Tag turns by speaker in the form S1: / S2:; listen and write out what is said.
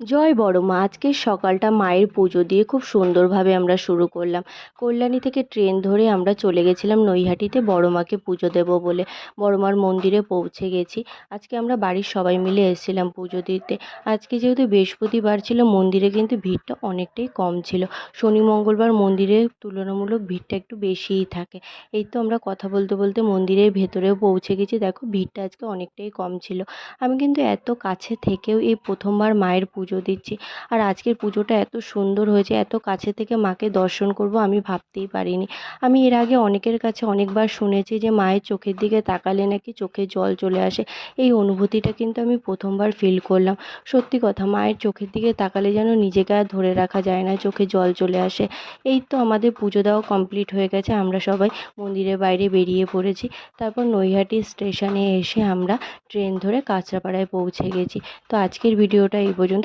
S1: জয় বড় মা। আজকের সকালটা মায়ের পুজো দিয়ে খুব সুন্দরভাবে আমরা শুরু করলাম। কল্যাণী থেকে ট্রেন ধরে আমরা চলে গেছিলাম নৈহাটিতে বড় মাকে পুজো দেব বলে। বড় মার মন্দিরে পৌঁছে গেছি। আজকে আমরা বাড়ির সবাই মিলে এসেছিলাম পুজো দিতে। আজকে যেহেতু বৃহস্পতিবার ছিল, মন্দিরে কিন্তু ভিড়টা অনেকটাই কম ছিল। শনি মঙ্গলবার মন্দিরে তুলনামূলক ভিড়টা একটু বেশিই থাকে। এই তো আমরা কথা বলতে বলতে মন্দিরের ভেতরেও পৌঁছে গেছি। দেখো, ভিড়টা আজকে অনেকটাই কম ছিল। আমি কিন্তু এত কাছে থেকেও এই প্রথমবার মায়ের পুজো দিচ্ছি। আর আজকের পুজোটা এত সুন্দর হয়েছে, এত কাছে থেকে মাকে দর্শন করব আমি ভাবতেই পারিনি। আমি এর আগে অনেকের কাছে অনেকবার শুনেছি যে মায়ের চোখের দিকে তাকালে নাকি চোখে জল চলে আসে। এই অনুভূতিটা কিন্তু আমি প্রথমবার ফিল করলাম। সত্যি কথা, মায়ের চোখের দিকে তাকালে যেন নিজেকে আর ধরে রাখা যায় না, চোখে জল চলে আসে। এই তো আমাদের পুজো দেওয়া কমপ্লিট হয়ে গেছে। আমরা সবাই মন্দিরের বাইরে বেরিয়ে পড়েছি। তারপর নৈহাটি স্টেশনে এসে আমরা ট্রেন ধরে কাঁচরাপাড়ায় পৌঁছে গেছি। তো আজকের ভিডিওটা এই পর্যন্ত।